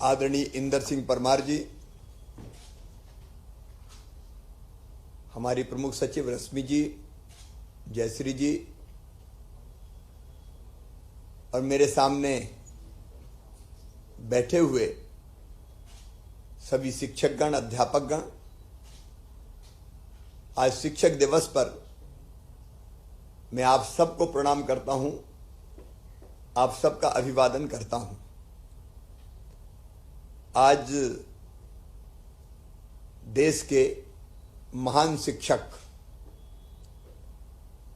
आदरणीय इंदर सिंह परमार जी, हमारी प्रमुख सचिव रश्मि जी, जयश्री जी और मेरे सामने बैठे हुए सभी शिक्षकगण, अध्यापकगण, आज शिक्षक दिवस पर मैं आप सबको प्रणाम करता हूं, आप सबका अभिवादन करता हूं। आज देश के महान शिक्षक,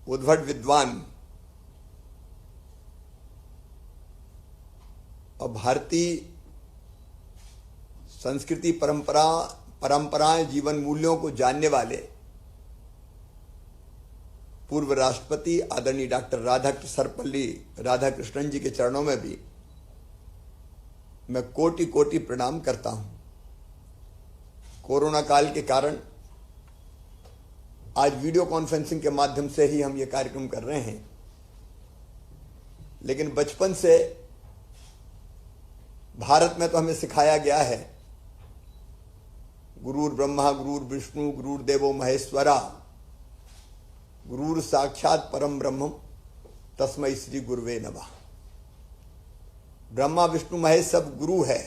उद्भट विद्वान और भारतीय संस्कृति परंपराएं, जीवन मूल्यों को जानने वाले पूर्व राष्ट्रपति आदरणीय डॉक्टर सर्वपल्ली राधाकृष्णन जी के चरणों में भी मैं कोटि कोटि प्रणाम करता हूं। कोरोना काल के कारण आज वीडियो कॉन्फ्रेंसिंग के माध्यम से ही हम ये कार्यक्रम कर रहे हैं, लेकिन बचपन से भारत में तो हमें सिखाया गया है गुरुर् ब्रह्मा गुरुर् विष्णु गुरुर्देवो महेश्वरा गुरुर् साक्षात परम ब्रह्म तस्मै श्री गुरुवे नमः। ब्रह्मा विष्णु महेश सब गुरु है।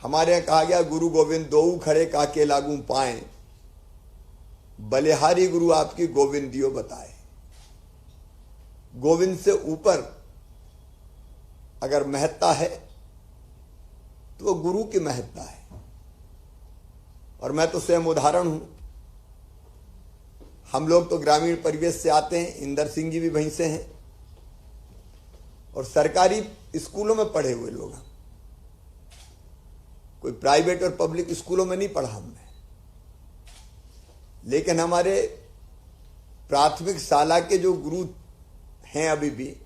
हमारे यहां कहा गया गुरु गोविंद दोऊ खड़े काके लागू पाए, बलिहारी गुरु आपकी गोविंदियो बताए। गोविंद से ऊपर अगर महत्ता है तो वो गुरु की महत्ता है। और मैं तो स्वयं उदाहरण हूं। हम लोग तो ग्रामीण परिवेश से आते हैं, इंदर सिंह जी भी वहीं से हैं और सरकारी स्कूलों में पढ़े हुए लोग हैं। कोई प्राइवेट और पब्लिक स्कूलों में नहीं पढ़ा हमने, लेकिन हमारे प्राथमिक शाला के जो गुरु हैं अभी भी,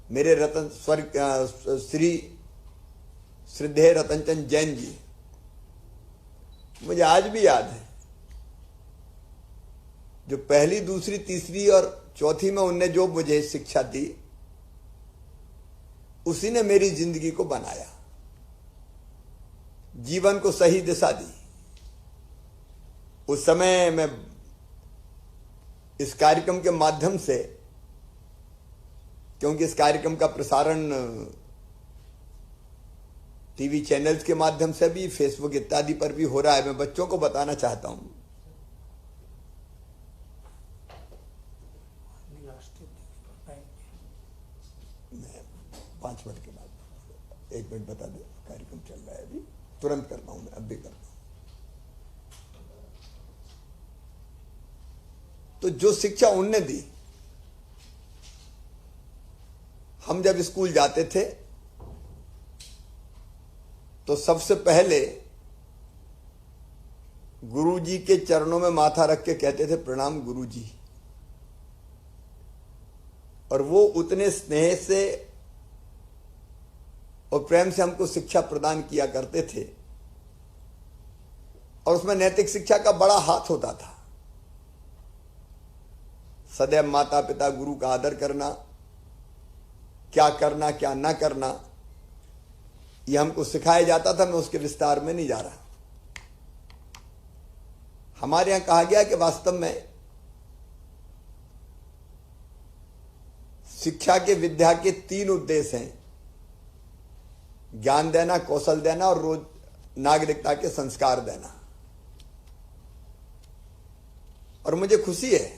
मेरे श्री श्रद्धेय रतनचंद जैन जी, मुझे आज भी याद है जो पहली, दूसरी, तीसरी और चौथी में उनने जो मुझे शिक्षा दी, उसी ने मेरी जिंदगी को बनाया, जीवन को सही दिशा दी। उस समय मैं इस कार्यक्रम के माध्यम से, क्योंकि इस कार्यक्रम का प्रसारण टीवी चैनल्स के माध्यम से भी, फेसबुक इत्यादि पर भी हो रहा है, मैं बच्चों को बताना चाहता हूं। मैं 5 मिनट के बाद 1 मिनट बता दे, कार्यक्रम चल रहा है अभी, तुरंत करता हूं, मैं अब भी करता हूं। तो जो शिक्षा उनने दी, हम जब स्कूल जाते थे तो सबसे पहले गुरुजी के चरणों में माथा रख के कहते थे प्रणाम गुरुजी। और वो उतने स्नेह से और प्रेम से हमको शिक्षा प्रदान किया करते थे और उसमें नैतिक शिक्षा का बड़ा हाथ होता था। सदैव माता पिता गुरु का आदर करना, क्या करना क्या ना करना, यह हमको सिखाया जाता था। मैं उसके विस्तार में नहीं जा रहा। हमारे यहां कहा गया कि वास्तव में शिक्षा के, विद्या के 3 उद्देश्य हैं: ज्ञान देना, कौशल देना और रोज नागरिकता के संस्कार देना। और मुझे खुशी है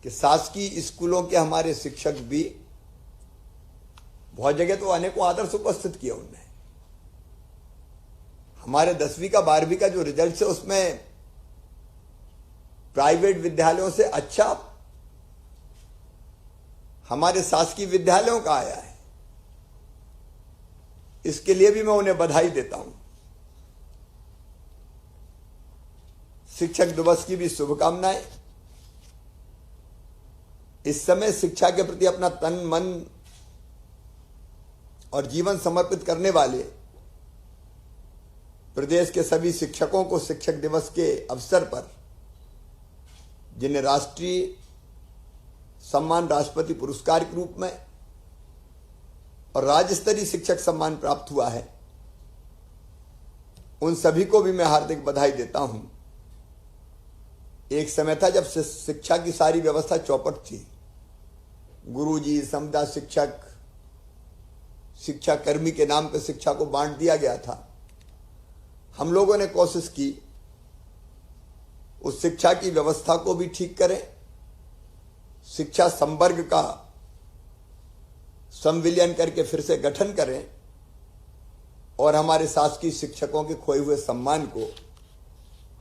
कि शासकीय स्कूलों के हमारे शिक्षक भी, बहुत जगह तो अनेकों आदर्श उपस्थित किए उनने। हमारे 10वीं का 12वीं का जो रिजल्ट है उसमें प्राइवेट विद्यालयों से अच्छा हमारे शासकीय विद्यालयों का आया है। इसके लिए भी मैं उन्हें बधाई देता हूं। शिक्षक दिवस की भी शुभकामनाएं। इस समय शिक्षा के प्रति अपना तन, मन और जीवन समर्पित करने वाले प्रदेश के सभी शिक्षकों को शिक्षक दिवस के अवसर पर, जिन्हें राष्ट्रीय सम्मान राष्ट्रपति पुरस्कार के रूप में और राज्य स्तरीय शिक्षक सम्मान प्राप्त हुआ है, उन सभी को भी मैं हार्दिक बधाई देता हूं। एक समय था जब शिक्षा की सारी व्यवस्था चौपट थी। गुरुजी, समुदाय शिक्षक, शिक्षा कर्मी के नाम पर शिक्षा को बांट दिया गया था। हम लोगों ने कोशिश की उस शिक्षा की व्यवस्था को भी ठीक करें, शिक्षा संवर्ग का संविलियन करके फिर से गठन करें और हमारे शासकीय शिक्षकों के खोए हुए सम्मान को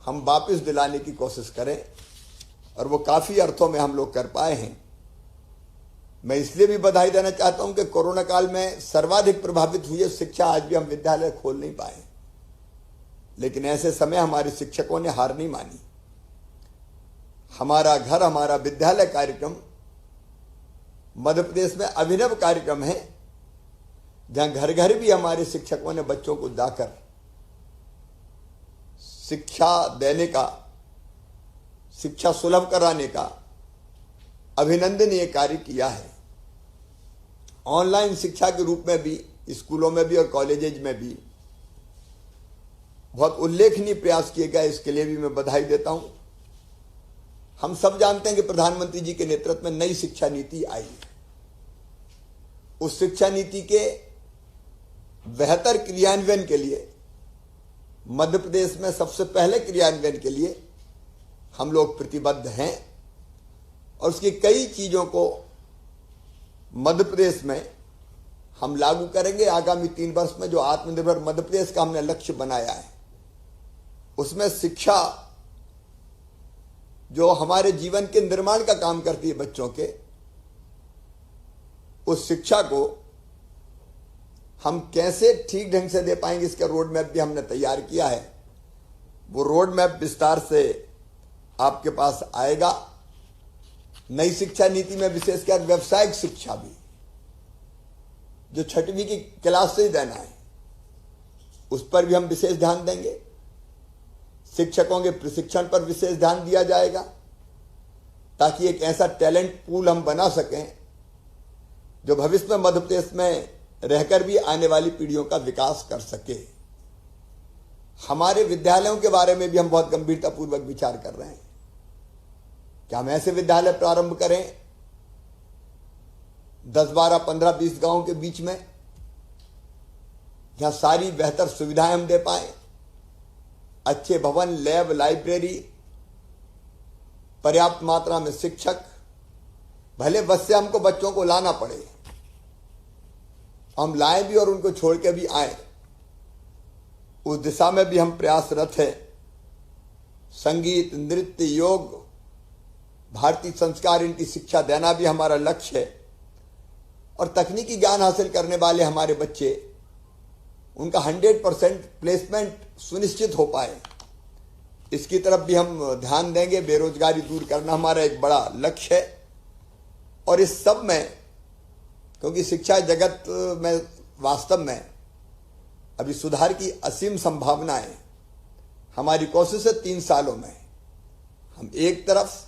हम वापस दिलाने की कोशिश करें, और वो काफी अर्थों में हम लोग कर पाए हैं। मैं इसलिए भी बधाई देना चाहता हूं कि कोरोना काल में सर्वाधिक प्रभावित हुई शिक्षा, आज भी हम विद्यालय खोल नहीं पाए, लेकिन ऐसे समय हमारे शिक्षकों ने हार नहीं मानी। हमारा घर हमारा विद्यालय कार्यक्रम मध्य प्रदेश में अभिनव कार्यक्रम है, जहां घर घर भी हमारे शिक्षकों ने बच्चों को जाकर शिक्षा देने का, शिक्षा सुलभ कराने का अभिनंदनीय कार्य किया है। ऑनलाइन शिक्षा के रूप में भी स्कूलों में भी और कॉलेजेज में भी बहुत उल्लेखनीय प्रयास किए गए, इसके लिए भी मैं बधाई देता हूं। हम सब जानते हैं कि प्रधानमंत्री जी के नेतृत्व में नई शिक्षा नीति आई। उस शिक्षा नीति के बेहतर क्रियान्वयन के लिए, मध्य प्रदेश में सबसे पहले क्रियान्वयन के लिए हम लोग प्रतिबद्ध हैं, और उसकी कई चीजों को मध्य प्रदेश में हम लागू करेंगे। आगामी 3 वर्ष में जो आत्मनिर्भर मध्य प्रदेश का हमने लक्ष्य बनाया है, उसमें शिक्षा जो हमारे जीवन के निर्माण का काम करती है बच्चों के, उस शिक्षा को हम कैसे ठीक ढंग से दे पाएंगे, इसका रोड मैप भी हमने तैयार किया है। वो रोड मैप विस्तार से आपके पास आएगा। नई शिक्षा नीति में विशेषकर व्यावसायिक शिक्षा भी, जो 6वीं की क्लास से ही देना है, उस पर भी हम विशेष ध्यान देंगे। शिक्षकों के प्रशिक्षण पर विशेष ध्यान दिया जाएगा, ताकि एक ऐसा टैलेंट पूल हम बना सकें जो भविष्य में मध्य प्रदेश में रहकर भी आने वाली पीढ़ियों का विकास कर सके। हमारे विद्यालयों के बारे में भी हम बहुत गंभीरतापूर्वक विचार कर रहे हैं। क्या हम ऐसे विद्यालय प्रारंभ करें 10, 12, 15, 20 गांवों के बीच में, जहां सारी बेहतर सुविधाएं हम दे पाए, अच्छे भवन, लैब, लाइब्रेरी, पर्याप्त मात्रा में शिक्षक, भले बस से हमको बच्चों को लाना पड़े, हम लाएं भी और उनको छोड़ के भी आए, उस दिशा में भी हम प्रयासरत हैं। संगीत, नृत्य, योग, भारतीय संस्कार, इनकी शिक्षा देना भी हमारा लक्ष्य है। और तकनीकी ज्ञान हासिल करने वाले हमारे बच्चे, उनका 100% प्लेसमेंट सुनिश्चित हो पाए, इसकी तरफ भी हम ध्यान देंगे। बेरोजगारी दूर करना हमारा एक बड़ा लक्ष्य है। और इस सब में, क्योंकि शिक्षा जगत में वास्तव में अभी सुधार की असीम संभावनाएं, हमारी कोशिश है 3 सालों में हम एक तरफ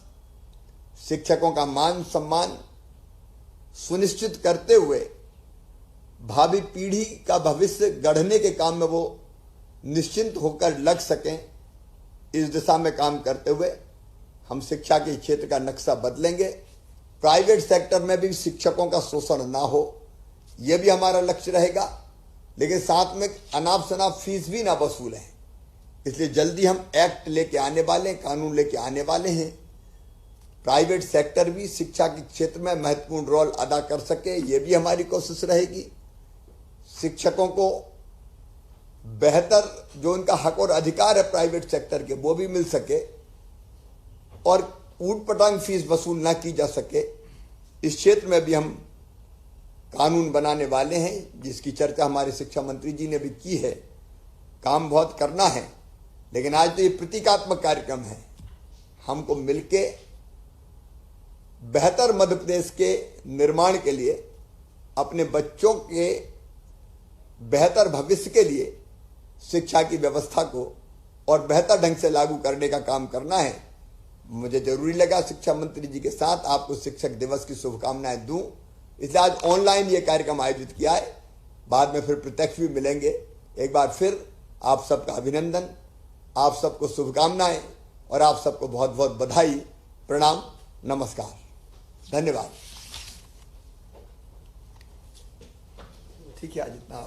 शिक्षकों का मान सम्मान सुनिश्चित करते हुए भावी पीढ़ी का भविष्य गढ़ने के काम में वो निश्चिंत होकर लग सकें, इस दिशा में काम करते हुए हम शिक्षा के क्षेत्र का नक्शा बदलेंगे। प्राइवेट सेक्टर में भी शिक्षकों का शोषण ना हो, यह भी हमारा लक्ष्य रहेगा, लेकिन साथ में अनाप शनाप फीस भी ना वसूलें। इसलिए जल्दी हम एक्ट लेके आने वाले, कानून लेके आने वाले हैं। प्राइवेट सेक्टर भी शिक्षा के क्षेत्र में महत्वपूर्ण रोल अदा कर सके, ये भी हमारी कोशिश रहेगी। शिक्षकों को बेहतर जो उनका हक और अधिकार है प्राइवेट सेक्टर के, वो भी मिल सके और ऊट पटांग फीस वसूल ना की जा सके, इस क्षेत्र में भी हम कानून बनाने वाले हैं, जिसकी चर्चा हमारे शिक्षा मंत्री जी ने भी की है। काम बहुत करना है, लेकिन आज तो ये प्रतीकात्मक कार्यक्रम है। हमको मिलके बेहतर मध्य प्रदेश के निर्माण के लिए, अपने बच्चों के बेहतर भविष्य के लिए शिक्षा की व्यवस्था को और बेहतर ढंग से लागू करने का काम करना है। मुझे जरूरी लगा शिक्षा मंत्री जी के साथ आपको शिक्षक दिवस की शुभकामनाएं दूं, इसलिए आज ऑनलाइन ये कार्यक्रम आयोजित किया है। बाद में फिर प्रत्यक्ष भी मिलेंगे। एक बार फिर आप सबका अभिनंदन, आप सबको शुभकामनाएं और आप सबको बहुत बहुत बधाई, प्रणाम, नमस्कार, धन्यवाद। ठीक है, आज इतना।